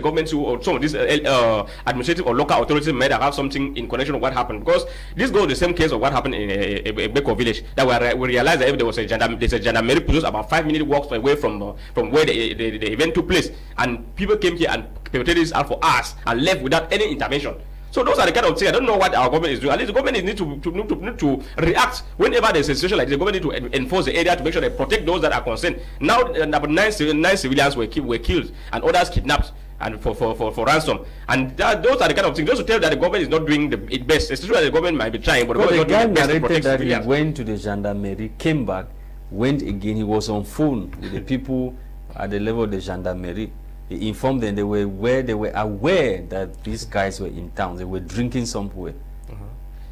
government to, or some of these administrative or local authorities may have something in connection with what happened, because this goes the same case of what happened in a Beko village, that we realized that if there was a gendarmerie post about 5-minute walk away from where the event took place, and people came here and perpetrated this out for us and left without any intervention. So those are the kind of things. I don't know what our government is doing. At least the government needs to react whenever there's a situation like this. The government need to enforce the area to make sure they protect those that are concerned. Now, about nine civilians were killed and others kidnapped and for ransom. And those are the kind of things. Those who tell that the government is not doing its best. It's true that the government might be trying, but the guy narrated that civilians. He went to the gendarmerie, came back, went again. He was on phone with the people at the level of the gendarmerie. He informed them they were aware that these guys were in town. They were drinking somewhere.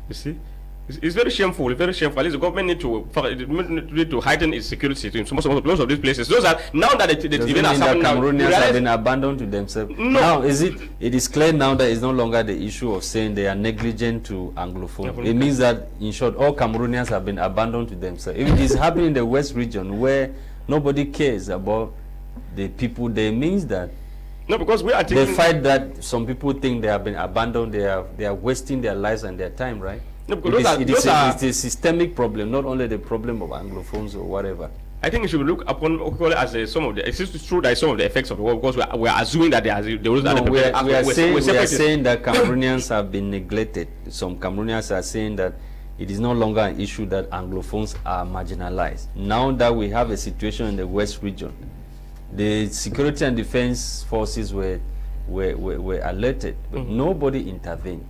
You see, it's very shameful. It's very shameful. At least the government need to heighten its security in most of these places. Those are now that the event has happened now. Cameroonians have been abandoned to themselves. No. Now it is clear now that it's no longer the issue of saying they are negligent to Anglophone. It means that, in short, all Cameroonians have been abandoned to themselves. If it is happening in the West region where nobody cares about the people, there means that because we are the fact that some people think they have been abandoned, they are wasting their lives and their time, right? No, because it's a systemic problem, not only the problem of Anglophones or whatever. I think we should look upon as some of the. It's true that some of the effects of the war, because we are assuming that we are saying that Cameroonians have been neglected. Some Cameroonians are saying that it is no longer an issue that Anglophones are marginalized. Now that we have a situation in the West region, the security and defense forces were alerted, but nobody intervened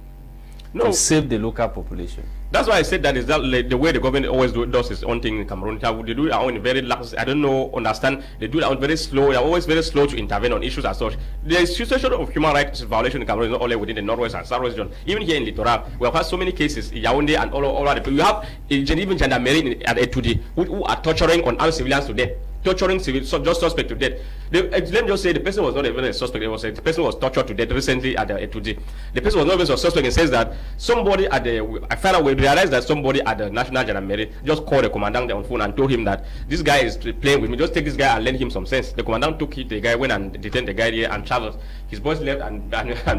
to save the local population. That's why I said that is that the way the government always does its own thing in Cameroon. They do it on very lax. I don't know, understand. They do it on very slow. They're always very slow to intervene on issues as such. The situation of human rights violation in Cameroon is not only within the northwest and southwest region. Even here in Littoral, we have had so many cases in Yaoundé and all over the. You have even gendarmerie at Etudi who are torturing unarmed civilians to death. Torturing civilians, just suspect to death. Let me just say the person was not even a suspect. The person was tortured to death recently at the Etudi. The person was not even a suspect. It says that somebody at the, I found out, we realized that somebody at the National Gendarmerie just called the commandant on phone and told him that this guy is playing with me. Just take this guy and lend him some sense. The commandant took the guy, went and detained the guy here and traveled. His boys left and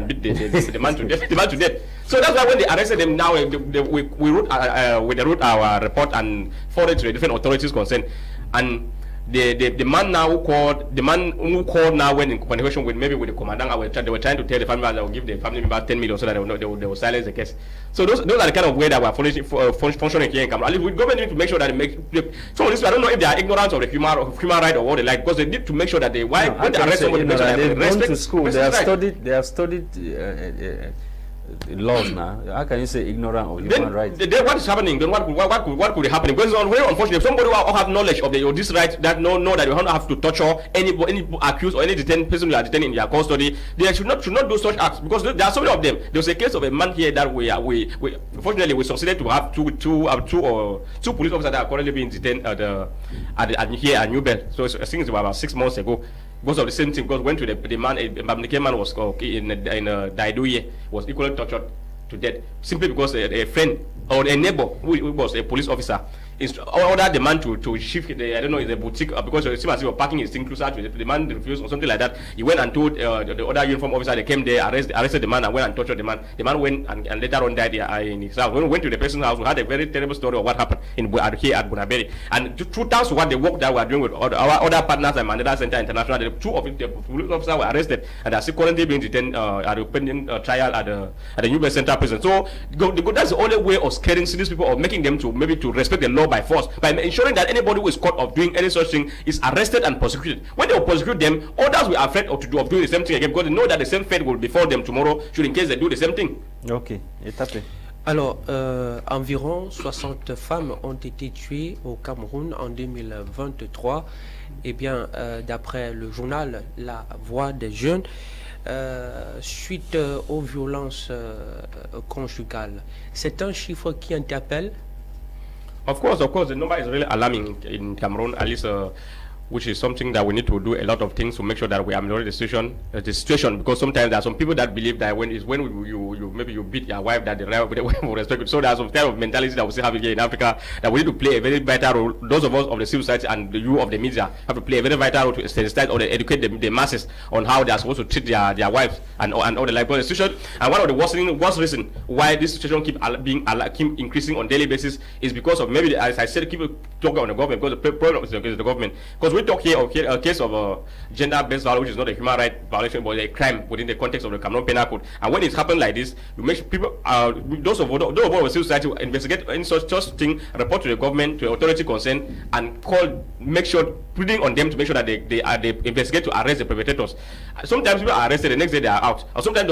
beat the man to death. The man to death. So that's why when they arrested him, now we wrote our report and forwarded to the different authorities concerned. And the man now who called now went in communication with maybe with the commandant. They were trying to tell the family that they will give the family member 10 million so that they will silence the case. So those are the kind of way that we are functioning here in Cameroon. At least we government need to make sure that they make some of this. I don't know if they are ignorant of the human right or what they like, because they need to make sure that they when they arrest somebody, they've gone to school. They have studied laws now. How can you say ignorant of human rights? Then what is happening? Then what could be happening? Because it's very unfortunate. If somebody who have knowledge of this right, that know that you don't have to torture any accused or any detained person you are detaining in your custody, they should not do such acts, because there are so many of them. There was a case of a man here that we fortunately we succeeded to have two police officers that are currently being detained here at New Bell. So I think it's about 6 months ago. Because of the same thing, because went to the man, the man was in Daiduye, was equally tortured to death, simply because a friend or a neighbor who was a police officer ordered the man to shift I don't know, the boutique, because it seems as if he was parking his thing closer to the man refused or something like that. He went and told the other uniform officer. They came there, arrested the man and went and tortured the man. The man went and later on died in his house. When we went to the person's house, we had a very terrible story of what happened here at Bunaberi. And through thanks to what the work that we are doing with our other partners at Mandela Center International, the two of the police officers were arrested and are still currently being detained at the pending trial at the New Bell Center prison. So that's the only way of scaring these people, or making them to respect the law by force, by ensuring that anybody who is caught of doing any such thing is arrested and prosecuted. When they will prosecute them, others will be afraid of doing the same thing again, because they know that the same fate will befall them tomorrow, should in case they do the same thing. Ok, étape. Alors, environ 60 femmes ont été tuées au Cameroun en 2023. Eh bien, d'après le journal La Voix des Jeunes, suite aux violences conjugales. C'est un chiffre qui interpelle. Of course, the number is really alarming in Cameroon. At least which is something that we need to do a lot of things to make sure that we ameliorate the situation. Because sometimes there are some people that believe that when you maybe you beat your wife, that the wife will respect you. So there are some kind of mentality that we still have here in Africa, that we need to play a very vital role. Those of us of the civil society and you of the media have to play a very vital role to sensitize or educate the masses on how they are supposed to treat their wives and all the life situation. And one of the worst reason why this situation keep increasing on daily basis is because of, maybe, as I said, keep talking on the government, because the problem is the government. Because we talk here of a case of gender-based violence, which is not a human right violation, but a crime within the context of the Cameroon Penal Code. And when it's happened like this, we make people, those of civil society, investigate any such thing, report to the government, to the authority concerned, and make sure, pleading on them to make sure that they investigate to arrest the perpetrators. Sometimes people are arrested, the next day they are out. Or sometimes